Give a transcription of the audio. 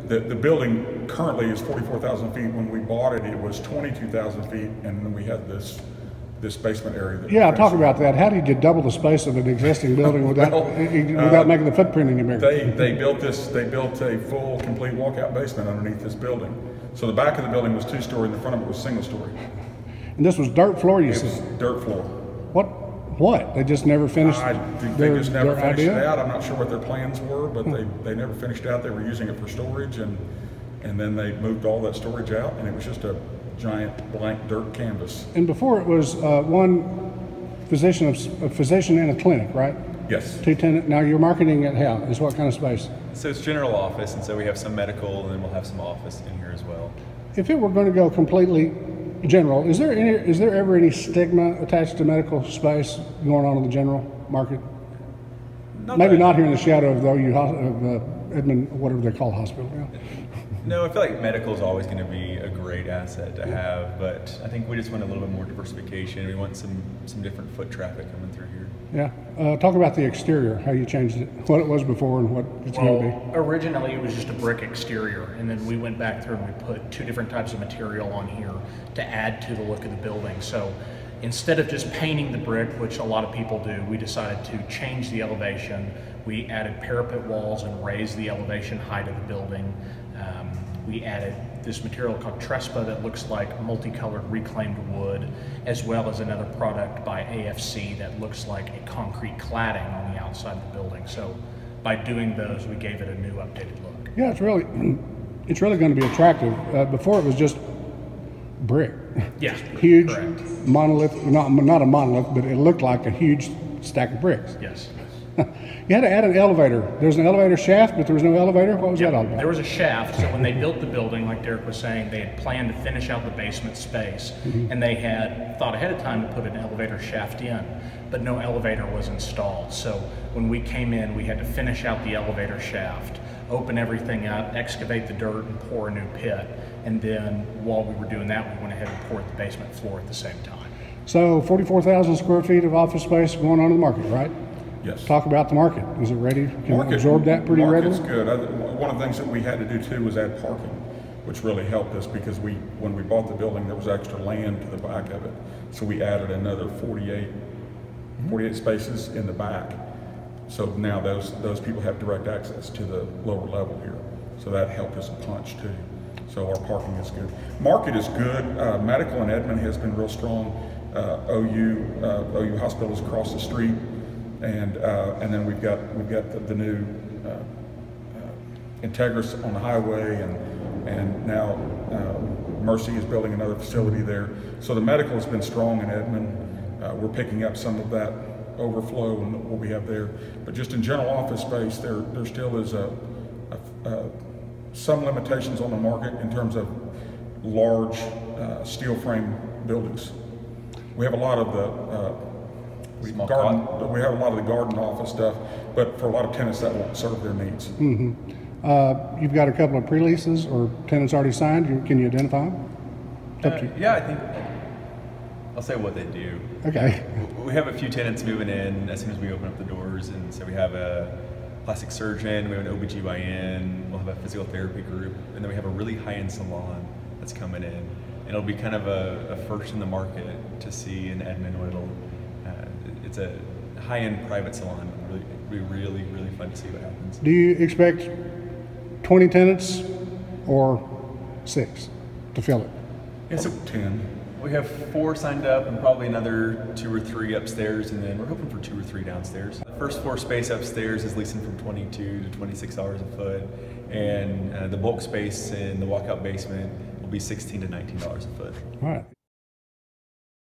The building currently is 44,000 feet. When we bought it, it was 22,000 feet, and then we had this basement area. Yeah, talk about that. How did you double the space of an existing building without making the footprint any bigger? They built a full, complete walkout basement underneath this building. So the back of the building was 2-story, and the front of it was single-story. And this was dirt floor, you said? It was dirt floor. What? They just never finished they just never finished it out. I'm not sure what their plans were, but they never finished out. They were using it for storage, and then they moved all that storage out, and it was just a giant blank dirt canvas. And before it was one physician, a physician and a clinic, right? Yes. 2 tenants. Now you're marketing it how? Is what kind of space? So it's general office, and so we have some medical, and then we'll have some office in here as well. If it were going to go completely general, is there ever any stigma attached to medical space going on in the general market? Maybe not here in the shadow of the Edmond, whatever they call hospital. Yeah. No, I feel like medical is always going to be a great asset to have, but I think we just want a little bit more diversification. We want some different foot traffic coming through here. Yeah. Talk about the exterior, how you changed it, what it was before and what it's going to be. Originally it was just a brick exterior, and then we went back through and we put 2 different types of material on here to add to the look of the building. So instead of just painting the brick, which a lot of people do, we decided to change the elevation. We added parapet walls and raised the elevation height of the building. We added this material called Trespa that looks like multicolored reclaimed wood, as well as another product by AFC that looks like a concrete cladding on the outside of the building. So by doing those, we gave it a new updated look. Yeah, it's really going to be attractive. Before it was just brick. Yeah, huge correct. Monolith, not a monolith, but it looked like a huge stack of bricks. Yes. You had to add an elevator. There's an elevator shaft, but there was no elevator. What was that all about? There was a shaft. So when they built the building, like Derek was saying, they had planned to finish out the basement space, and they had thought ahead of time to put an elevator shaft in, but no elevator was installed. So when we came in, we had to finish out the elevator shaft, open everything up, excavate the dirt, and pour a new pit. And then while we were doing that, we went ahead and poured the basement floor at the same time. So 44,000 square feet of office space going on in the market, right? Yes. Talk about the market. Is it ready? Can it absorb that pretty readily? Market's good. One of the things that we had to do too was add parking, which really helped us because when we bought the building, there was extra land to the back of it. So we added another 48 spaces in the back. So now those people have direct access to the lower level here. So that helped us a punch too. So our parking is good. Market is good. Medical in Edmond has been real strong. OU Hospital is across the street. And then we've got the new Integris on the highway, and now Mercy is building another facility there. So the medical has been strong in Edmond. We're picking up some of that overflow and what we have there. But just in general office space, there still is some limitations on the market in terms of large steel frame buildings. We have a lot of the we have a lot of the garden office stuff, but for a lot of tenants that won't serve their needs. You've got a couple of pre-leases or tenants already signed. Can you identify them? Yeah, I think I'll say what they do. Okay. We have a few tenants moving in as soon as we open up the doors, and so we have a plastic surgeon, we have an OBGYN, we'll have a physical therapy group, and then we have a really high-end salon that's coming in. And it'll be kind of a first in the market to see in Edmond. It's a high-end private salon. It'll be really, really fun to see what happens. Do you expect 20 tenants or 6 to fill it? Yeah, so 10. We have 4 signed up and probably another 2 or 3 upstairs, and then we're hoping for 2 or 3 downstairs. The first floor space upstairs is leasing from $22 to $26 a foot, and the bulk space in the walkout basement will be $16 to $19 a foot. All right.